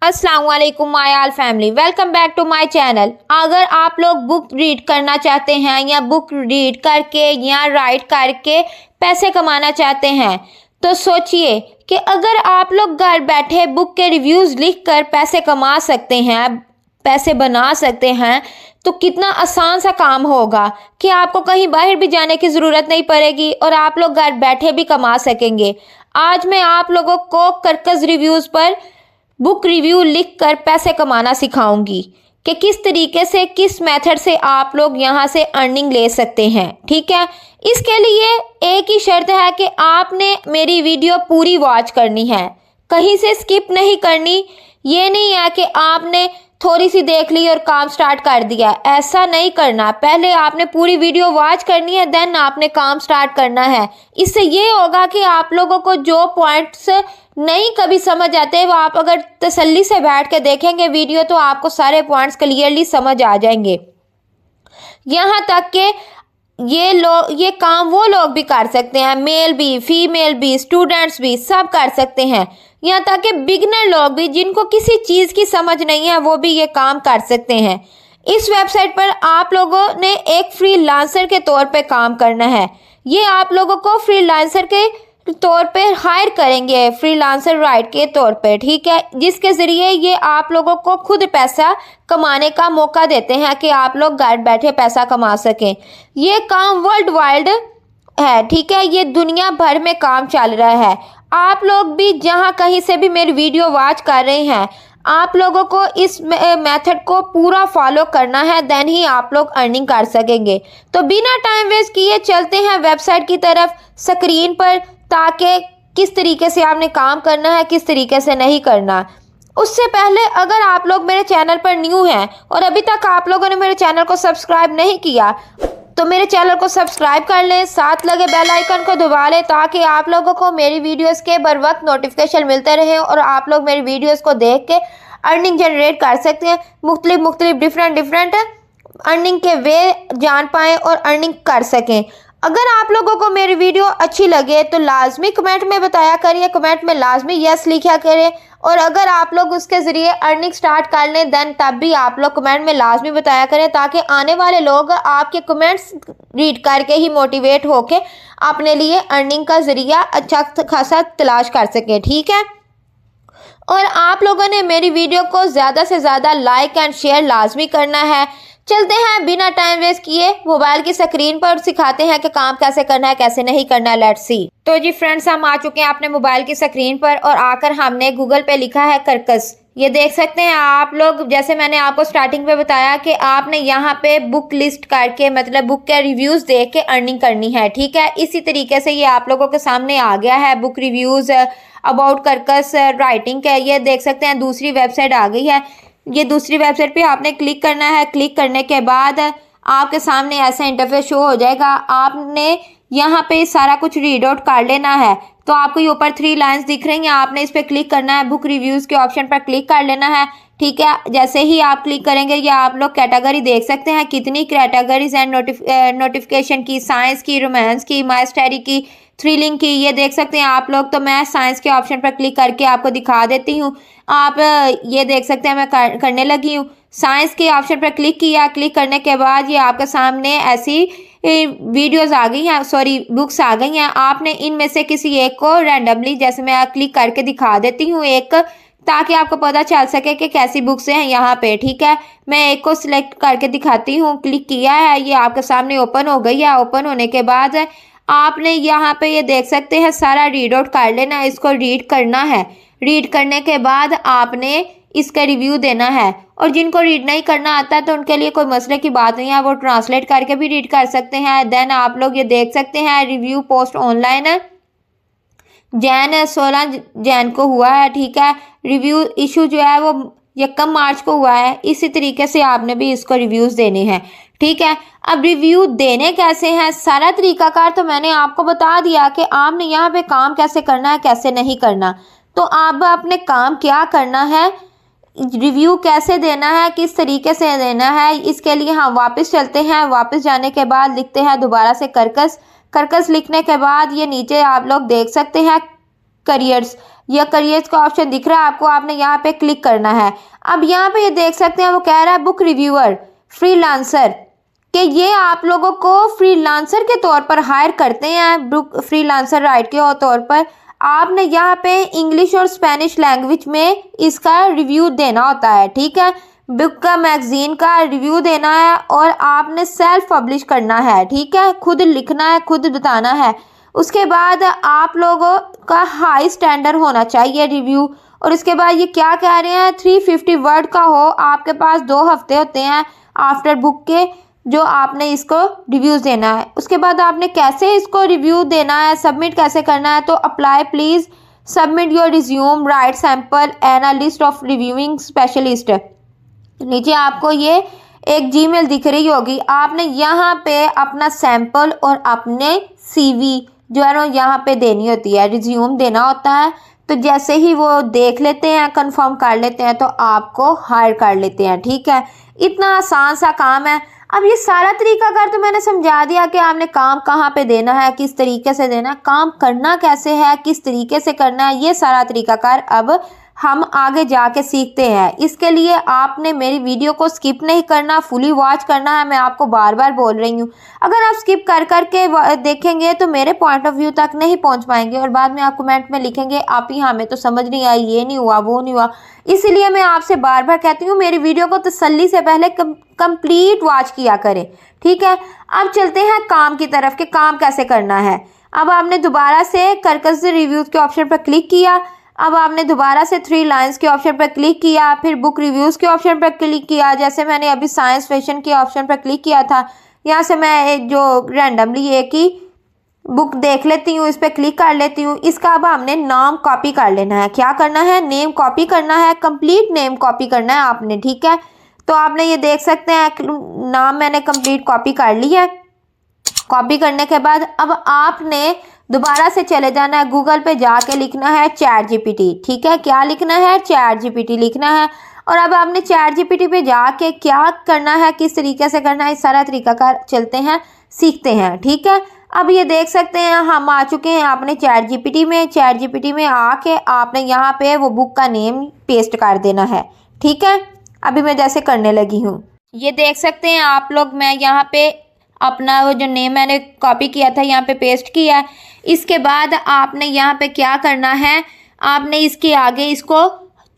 अस्सलाम वालेकुम my all family, welcome back to my channel. अगर आप लोग बुक रीड करना चाहते हैं या बुक रीड करके या राइट करके पैसे कमाना चाहते हैं तो सोचिए कि अगर आप लोग घर बैठे बुक के रिव्यूज़ लिख कर पैसे कमा सकते हैं, पैसे बना सकते हैं, तो कितना आसान सा काम होगा कि आपको कहीं बाहर भी जाने की ज़रूरत नहीं पड़ेगी और आप लोग घर बैठे भी कमा सकेंगे। आज मैं आप लोगों को कर्कज़ रिव्यूज़ पर बुक रिव्यू लिखकर पैसे कमाना सिखाऊंगी कि किस तरीके से, किस मेथड से आप लोग यहाँ से अर्निंग ले सकते हैं। ठीक है, इसके लिए एक ही शर्त है कि आपने मेरी वीडियो पूरी वॉच करनी है, कहीं से स्किप नहीं करनी। ये नहीं है कि आपने थोड़ी सी देख ली और काम स्टार्ट कर दिया, ऐसा नहीं करना। पहले आपने पूरी वीडियो वॉच करनी है, देन आपने काम स्टार्ट करना है। इससे ये होगा कि आप लोगों को जो पॉइंट्स नहीं कभी समझ आते वो आप अगर तसल्ली से बैठ के देखेंगे वीडियो तो आपको सारे पॉइंट्स क्लियरली समझ आ जाएंगे। यहाँ तक कि ये काम वो लोग भी कर सकते हैं, मेल भी, फीमेल भी, स्टूडेंट्स भी, सब कर सकते हैं। यहाँ तक कि बिगनर लोग भी जिनको किसी चीज़ की समझ नहीं है वो भी ये काम कर सकते हैं। इस वेबसाइट पर आप लोगों ने एक फ्रीलांसर के तौर पे काम करना है। ये आप लोगों को फ्रीलांसर के तौर पे हायर करेंगे, फ्रीलांसर राइट के तौर पे, ठीक है, जिसके ज़रिए ये आप लोगों को खुद पैसा कमाने का मौका देते हैं कि आप लोग घर बैठे पैसा कमा सकें। ये काम वर्ल्ड वाइड है, ठीक है, ये दुनिया भर में काम चल रहा है। आप लोग भी जहाँ कहीं से भी मेरी वीडियो वॉच कर रहे हैं, आप लोगों को इस मेथड को पूरा फॉलो करना है, देन ही आप लोग अर्निंग कर सकेंगे। तो बिना टाइम वेस्ट किए चलते हैं वेबसाइट की तरफ स्क्रीन पर, ताकि किस तरीके से आपने काम करना है, किस तरीके से नहीं करना। उससे पहले अगर आप लोग मेरे चैनल पर न्यू हैं और अभी तक आप लोगों ने मेरे चैनल को सब्सक्राइब नहीं किया तो मेरे चैनल को सब्सक्राइब कर लें, साथ लगे बेल आइकन को दबा लें ताकि आप लोगों को मेरी वीडियोस के बर वक्त नोटिफिकेशन मिलते रहे और आप लोग मेरी वीडियोस को देख के अर्निंग जनरेट कर सकते हैं। मुख्तलिफ डिफरेंट अर्निंग के वे जान पाएँ और अर्निंग कर सकें। अगर आप लोगों को मेरी वीडियो अच्छी लगे तो लाजमी कमेंट में बताया करिए, कमेंट में लाजमी यस लिखा करें। और अगर आप लोग उसके ज़रिए अर्निंग स्टार्ट कर लें देन तब भी आप लोग कमेंट में लाजमी बताया करें ताकि आने वाले लोग आपके कमेंट्स रीड करके ही मोटिवेट होके अपने लिए अर्निंग का ज़रिया अच्छा खासा तलाश कर सकें। ठीक है, और आप लोगों ने मेरी वीडियो को ज़्यादा से ज़्यादा लाइक एंड शेयर लाजमी करना है। चलते हैं बिना टाइम वेस्ट किए मोबाइल की स्क्रीन पर, सिखाते हैं कि काम कैसे करना है, कैसे नहीं करना है। Let's see. तो जी फ्रेंड्स, हम आ चुके हैं अपने मोबाइल की स्क्रीन पर और आकर हमने गूगल पे लिखा है कर्कज़। ये देख सकते हैं आप लोग, जैसे मैंने आपको स्टार्टिंग पे बताया कि आपने यहाँ पे बुक लिस्ट करके, मतलब बुक के रिव्यूज़ देख के अर्निंग करनी है। ठीक है, इसी तरीके से ये आप लोगों के सामने आ गया है, बुक रिव्यूज़ अबाउट कर्कज़ राइटिंग का। ये देख सकते हैं दूसरी वेबसाइट आ गई है। ये दूसरी वेबसाइट पे आपने क्लिक करना है। क्लिक करने के बाद आपके सामने ऐसा इंटरफेस शो हो जाएगा। आपने यहाँ पे सारा कुछ रीड आउट कर लेना है। तो आपको ये ऊपर 3 लाइंस दिख रही हैं, आपने इस पर क्लिक करना है, बुक रिव्यूज़ के ऑप्शन पर क्लिक कर लेना है। ठीक है, जैसे ही आप क्लिक करेंगे ये आप लोग कैटेगरी देख सकते हैं, कितनी कैटेगरीज हैं नोटिफिकेशन की, साइंस की, रोमांस की, माई स्टोरी की, थ्रिलिंग की, ये देख सकते हैं आप लोग। तो मैं साइंस के ऑप्शन पर क्लिक करके आपको दिखा देती हूँ। आप ये देख सकते हैं मैं करने लगी हूँ। साइंस के ऑप्शन पर क्लिक किया। क्लिक करने के बाद ये आपके सामने ऐसी वीडियोस आ गई हैं, सॉरी बुक्स आ गई हैं। आपने इनमें से किसी एक को रैंडमली, जैसे मैं क्लिक करके दिखा देती हूँ एक, ताकि आपको पता चल सके कि कैसी बुक्स हैं यहाँ पे। ठीक है, मैं एक को सिलेक्ट करके दिखाती हूँ। क्लिक किया है, ये आपके सामने ओपन हो गई है। ओपन होने के बाद आपने यहाँ पे ये देख सकते हैं सारा रीड आउट कर लेना है, इसको रीड करना है। रीड करने के बाद आपने इसका रिव्यू देना है। और जिनको रीड नहीं करना आता तो उनके लिए कोई मसले की बात नहीं है, वो ट्रांसलेट करके भी रीड कर सकते हैं। देन आप लोग ये देख सकते हैं review post online Jain 16 Jain को हुआ है। ठीक है, रिव्यू इशू जो है वो 1 मार्च को हुआ है। इसी तरीके से आपने भी इसको रिव्यूज़ देने हैं। ठीक है, अब रिव्यू देने कैसे हैं, सारा तरीकाकार तो मैंने आपको बता दिया कि आपने यहाँ पे काम कैसे करना है, कैसे नहीं करना। तो आप अपने काम क्या करना है, रिव्यू कैसे देना है, किस तरीके से देना है, इसके लिए हम वापस चलते हैं। वापस जाने के बाद लिखते हैं दोबारा से कर्कज़। कर्कज़ लिखने के बाद ये नीचे आप लोग देख सकते हैं करियर्स। या करियर्स का ऑप्शन दिख रहा है आपको, आपने यहाँ पे क्लिक करना है। अब यहाँ पे ये देख सकते हैं वो कह रहा है बुक रिव्यूअर फ्रीलांसर, कि ये आप लोगों को फ्रीलांसर के तौर पर हायर करते हैं, बुक फ्रीलांसर राइट के तौर पर। आपने यहाँ पे इंग्लिश और स्पेनिश लैंग्वेज में इसका रिव्यू देना होता है, ठीक है। बुक का मैगजीन का रिव्यू देना है और आपने सेल्फ पब्लिश करना है, ठीक है, खुद लिखना है, खुद बताना है। उसके बाद आप लोगों का हाई स्टैंडर्ड होना चाहिए रिव्यू। और इसके बाद ये क्या कह रहे हैं 350 वर्ड का हो, आपके पास 2 हफ्ते होते हैं आफ्टर बुक के जो आपने इसको रिव्यूज़ देना है। उसके बाद आपने कैसे इसको रिव्यू देना है, सबमिट कैसे करना है, तो apply please submit your resume right sample and a list of reviewing specialist. नीचे आपको ये एक जीमेल दिख रही होगी, आपने यहाँ पे अपना सैंपल और अपने CV जो है ना यहाँ पे देनी होती है, रिज्यूम देना होता है। तो जैसे ही वो देख लेते हैं, कंफर्म कर लेते हैं, तो आपको हायर कर लेते हैं, ठीक है। इतना आसान सा काम है। अब ये सारा तरीकाकार तो मैंने समझा दिया कि आपने काम कहाँ पे देना है, किस तरीके से देना है, काम करना कैसे है, किस तरीके से करना है, ये सारा तरीकाकार अब हम आगे जाके सीखते हैं। इसके लिए आपने मेरी वीडियो को स्किप नहीं करना, फुली वॉच करना है। मैं आपको बार बार बोल रही हूँ, अगर आप स्किप कर करके देखेंगे तो मेरे पॉइंट ऑफ व्यू तक नहीं पहुँच पाएंगे और बाद में आप कमेंट में लिखेंगे आप ही हमें तो समझ नहीं आई, ये नहीं हुआ, वो नहीं हुआ। इसीलिए मैं आपसे बार बार कहती हूँ मेरी वीडियो को तसल्ली से पहले कंप्लीट वॉच किया करें, ठीक है। अब चलते हैं काम की तरफ कि काम कैसे करना है। अब आपने दोबारा से कर्कश रिव्यूज़ के ऑप्शन पर क्लिक किया। अब आपने दोबारा से 3 लाइन्स के ऑप्शन पर क्लिक किया, फिर बुक रिव्यूज़ के ऑप्शन पर क्लिक किया। जैसे मैंने अभी साइंस फिक्शन के ऑप्शन पर क्लिक किया था, यहाँ से मैं जो रैंडमली एक ही बुक देख लेती हूँ, इस पर क्लिक कर लेती हूँ। इसका अब हमने नाम कॉपी कर लेना है। क्या करना है, नेम कॉपी करना है, कंप्लीट नेम कॉपी करना है आपने, ठीक है। तो आपने ये देख सकते हैं नाम मैंने कंप्लीट कॉपी कर लिया है। कॉपी करने के बाद अब आपने दोबारा से चले जाना है, गूगल पे जाके लिखना है ChatGPT, ठीक है। क्या लिखना है, ChatGPT लिखना है। और अब आपने ChatGPT पे जाके क्या करना है, किस तरीके से करना है, इस सारा तरीकाकार चलते हैं, सीखते हैं, ठीक है। अब ये देख सकते हैं हम आ चुके हैं आपने ChatGPT में आके आपने यहाँ पे वो बुक का नेम पेस्ट कर देना है, ठीक है। अभी मैं जैसे करने लगी हूँ, ये देख सकते हैं आप लोग, मैं यहाँ पे अपना वो जो नेम मैंने कॉपी किया था यहाँ पे पेस्ट किया है। इसके बाद आपने यहाँ पे क्या करना है, आपने इसके आगे इसको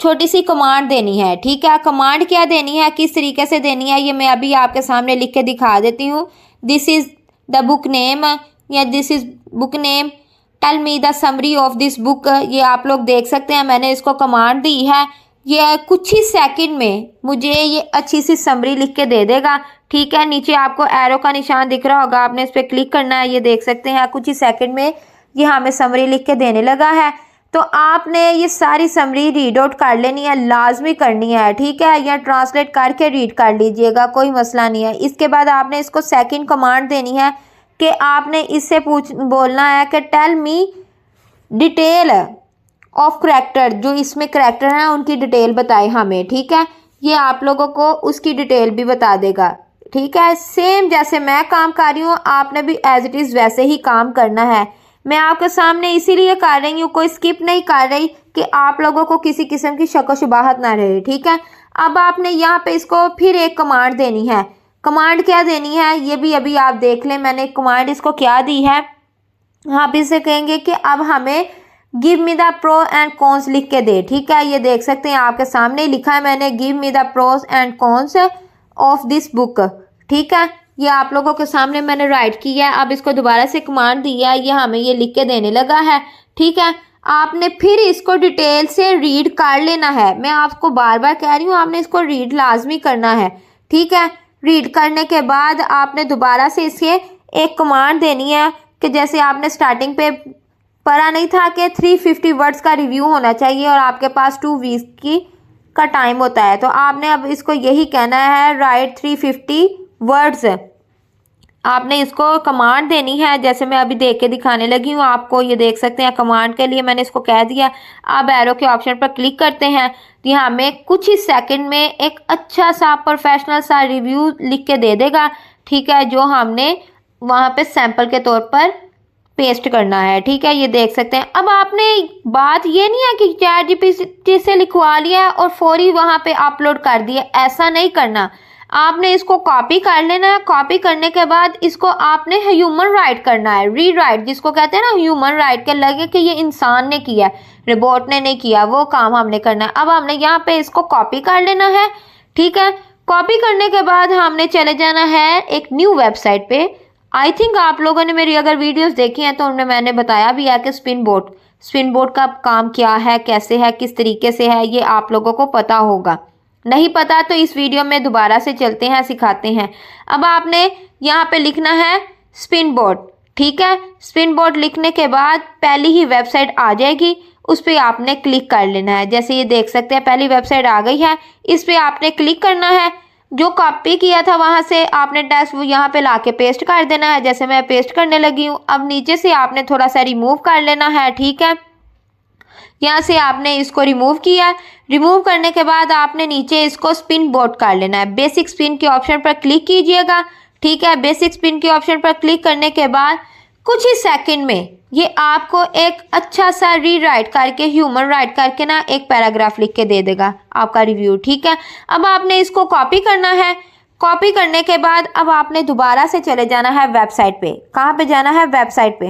छोटी सी कमांड देनी है, ठीक है। कमांड क्या देनी है, किस तरीके से देनी है, ये मैं अभी आपके सामने लिख के दिखा देती हूँ। This is the book name या this is book name, tell me the summary of this book. ये आप लोग देख सकते हैं मैंने इसको कमांड दी है, ये कुछ ही सेकंड में मुझे ये अच्छी सी समरी लिख के दे देगा, ठीक है। नीचे आपको एरो का निशान दिख रहा होगा, आपने इस पर क्लिक करना है। ये देख सकते हैं कुछ ही सेकंड में ये हमें समरी लिख के देने लगा है। तो आपने ये सारी समरी रीड आउट कर लेनी है, लाजमी करनी है, ठीक है, या ट्रांसलेट करके रीड कर लीजिएगा, कोई मसला नहीं है। इसके बाद आपने इसको सेकंड कमांड देनी है कि आपने इससे बोलना है कि tell me detail of character, जो इसमें करैक्टर हैं उनकी डिटेल बताए हमें, ठीक है। ये आप लोगों को उसकी डिटेल भी बता देगा, ठीक है। सेम जैसे मैं काम कर रही हूँ आपने भी एज इट इज़ वैसे ही काम करना है। मैं आपके सामने इसीलिए कर रही हूँ, कोई स्किप नहीं कर रही कि आप लोगों को किसी किस्म की शक व शुबाहत ना रहे, ठीक है। अब आपने यहाँ पे इसको फिर एक कमांड देनी है। कमांड क्या देनी है ये भी अभी आप देख लें, मैंने कमांड इसको क्या दी है। आप इसे कहेंगे कि अब हमें give me the pro and cons लिख के दे, ठीक है। ये देख सकते हैं आपके सामने ही लिखा है मैंने, give me the pros and cons of this book, ठीक है। ये आप लोगों के सामने मैंने राइट किया है। अब इसको दोबारा से कमांड दिया है, ये हमें ये लिख के देने लगा है, ठीक है। आपने फिर इसको डिटेल से रीड कर लेना है। मैं आपको बार बार कह रही हूँ आपने इसको रीड लाजमी करना है, ठीक है। रीड करने के बाद आपने दोबारा से इसके एक कमांड देनी है कि जैसे आपने स्टार्टिंग पे पढ़ा नहीं था कि 350 वर्ड्स का रिव्यू होना चाहिए और आपके पास 2 वीक्स का टाइम होता है, तो आपने अब इसको यही कहना है राइट 350 वर्ड्स। आपने इसको कमांड देनी है, जैसे मैं अभी देख के दिखाने लगी हूँ आपको। ये देख सकते हैं कमांड के लिए मैंने इसको कह दिया। अब एरो के ऑप्शन पर क्लिक करते हैं तो यहाँ हमें कुछ ही सेकंड में एक अच्छा सा प्रोफेशनल सा रिव्यू लिख के दे देगा, ठीक है, जो हमने वहाँ पे सैंपल के तौर पर पेस्ट करना है। ठीक है, ये देख सकते हैं। अब आपने बात ये नहीं है कि ChatGPT से लिखवा लिया और फौरी वहाँ पे अपलोड कर दिया, ऐसा नहीं करना। आपने इसको कॉपी कर लेना है। कॉपी करने के बाद इसको आपने ह्यूमन राइट करना है, रीराइट जिसको कहते हैं ना, ह्यूमन राइट के लगे कि ये इंसान ने किया है, रोबोट ने नहीं किया, वो काम हमने करना है। अब हमने यहाँ पे इसको कॉपी कर लेना है। ठीक है, कॉपी करने के बाद हमने चले जाना है एक न्यू वेबसाइट पे। आई थिंक आप लोगों ने मेरी अगर वीडियोस देखी हैं तो उनमें मैंने बताया भी है कि स्पिन बोर्ड का काम क्या है, कैसे है, किस तरीके से है, ये आप लोगों को पता होगा। नहीं पता तो इस वीडियो में दोबारा से चलते हैं, सिखाते हैं। अब आपने यहाँ पे लिखना है स्पिन बोर्ड। ठीक है, स्पिन बोर्ड लिखने के बाद पहली ही वेबसाइट आ जाएगी, उस पर आपने क्लिक कर लेना है। जैसे ये देख सकते हैं पहली वेबसाइट आ गई है, इस पर आपने क्लिक करना है। जो कॉपी किया था वहाँ से आपने टेक्स्ट यहाँ पे लाके पेस्ट कर देना है, जैसे मैं पेस्ट करने लगी हूँ। अब नीचे से आपने थोड़ा सा रिमूव कर लेना है। ठीक है, यहाँ से आपने इसको रिमूव किया। रिमूव करने के बाद आपने नीचे इसको स्पिन बोर्ड कर लेना है। बेसिक स्पिन के ऑप्शन पर क्लिक कीजिएगा। ठीक है, बेसिक स्पिन के ऑप्शन पर क्लिक करने के बाद कुछ ही सेकंड में ये आपको एक अच्छा सा रीराइट करके, ह्यूमन राइट करके ना एक पैराग्राफ लिख के दे देगा आपका रिव्यू। ठीक है, अब आपने इसको कॉपी करना है। कॉपी करने के बाद अब आपने दोबारा से चले जाना है वेबसाइट पे। कहाँ पे जाना है? वेबसाइट पे।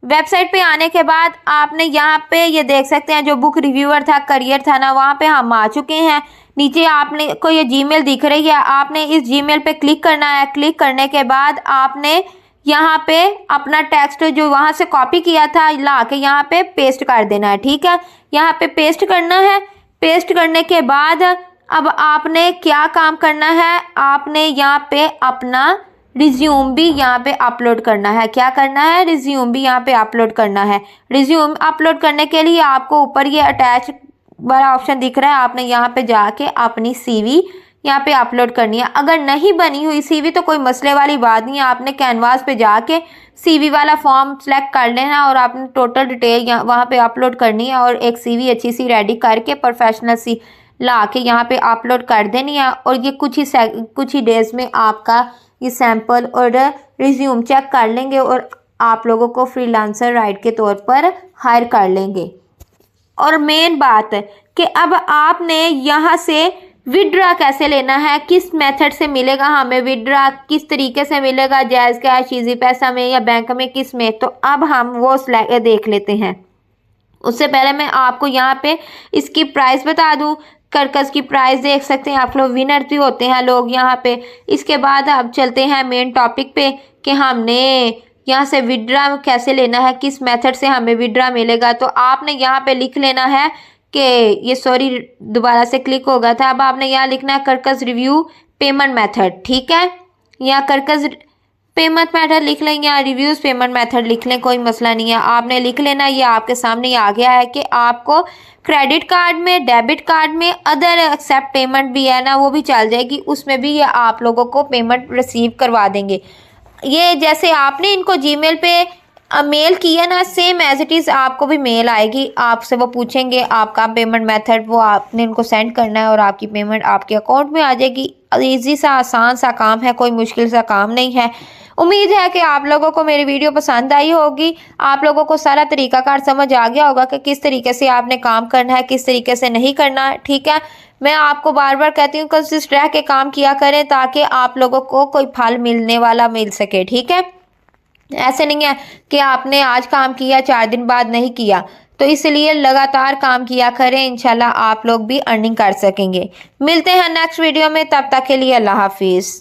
वेबसाइट पे आने के बाद आपने यहाँ पे ये देख सकते हैं जो बुक रिव्यूअर था, करियर था ना, वहाँ पे हम आ चुके हैं। नीचे आपने को ये जीमेल दिख रही है, आपने इस जीमेल पे क्लिक करना है। क्लिक करने के बाद आपने यहाँ पे अपना टेक्स्ट जो वहाँ से कॉपी किया था ला के यहाँ पे पेस्ट कर देना है। ठीक है, यहाँ पे पेस्ट करना है। पेस्ट करने के बाद अब आपने क्या काम करना है, आपने यहाँ पे अपना रिज्यूम भी यहाँ पे अपलोड करना है। क्या करना है? रिज्यूम भी यहाँ पे अपलोड करना है। रिज्यूम अपलोड करने के लिए आपको ऊपर ये अटैच वाला ऑप्शन दिख रहा है, आपने यहाँ पे जाके अपनी CV यहाँ पे अपलोड करनी है। अगर नहीं बनी हुई CV तो कोई मसले वाली बात नहीं है, आपने कैनवास पे जाके CV वाला फॉर्म सेलेक्ट कर लेना और आपने टोटल डिटेल वहाँ पे अपलोड करनी है और एक CV अच्छी सी रेडी करके प्रोफेशनल सी ला के यहाँ पे अपलोड कर देनी है। और ये कुछ ही डेज में आपका ये सैंपल और रिज्यूम चेक कर लेंगे और आप लोगों को फ्रीलांसर राइट के तौर पर हायर कर लेंगे। और मेन बात है कि अब आपने यहाँ से विड्रा कैसे लेना है, किस मेथड से मिलेगा हमें विड्रा, किस तरीके से मिलेगा, जायज़ कैश, इजी पैसा में या बैंक में, किस में, तो अब हम वो देख लेते हैं। उससे पहले मैं आपको यहाँ पे इसकी प्राइस बता दूँ। कर्कस की प्राइस देख सकते हैं आप लोग, विनर भी होते हैं लोग यहाँ पे। इसके बाद अब चलते हैं मेन टॉपिक पे कि हमने यहाँ से विड्रा कैसे लेना है, किस मेथड से हमें विड्रा मिलेगा। तो आपने यहाँ पे लिख लेना है कि ये सॉरी दोबारा से क्लिक हो गया था। अब आपने यहाँ लिखना है कर्कस रिव्यू पेमेंट मेथड। ठीक है, यहाँ कर्कस पेमेंट मेथड लिख लें या रिव्यूज़ पेमेंट मेथड लिख लें, कोई मसला नहीं है। आपने लिख लेना, ये आपके सामने आ गया है कि आपको क्रेडिट कार्ड में, डेबिट कार्ड में, अदर एक्सेप्ट पेमेंट भी है ना, वो भी चल जाएगी, उसमें भी ये आप लोगों को पेमेंट रिसीव करवा देंगे। ये जैसे आपने इनको जीमेल पे मेल किया ना, सेम एज इट इज़ आपको भी मेल आएगी, आपसे वो पूछेंगे आपका पेमेंट मेथड, वो आपने इनको सेंड करना है और आपकी पेमेंट आपके अकाउंट में आ जाएगी। ईजी सा आसान सा काम है, कोई मुश्किल सा काम नहीं है। उम्मीद है कि आप लोगों को मेरी वीडियो पसंद आई होगी, आप लोगों को सारा तरीकाकार समझ आ गया होगा कि किस तरीके से आपने काम करना है, किस तरीके से नहीं करना। ठीक है, मैं आपको बार बार कहती हूँ कंसिस्टेंट रह के काम किया करें ताकि आप लोगों को कोई फल मिलने वाला मिल सके। ठीक है, ऐसे नहीं है कि आपने आज काम किया 4 दिन बाद नहीं किया, तो इसलिए लगातार काम किया करें, इंशाल्लाह आप लोग भी अर्निंग कर सकेंगे। मिलते हैं नेक्स्ट वीडियो में, तब तक के लिए अल्लाह हाफिज़।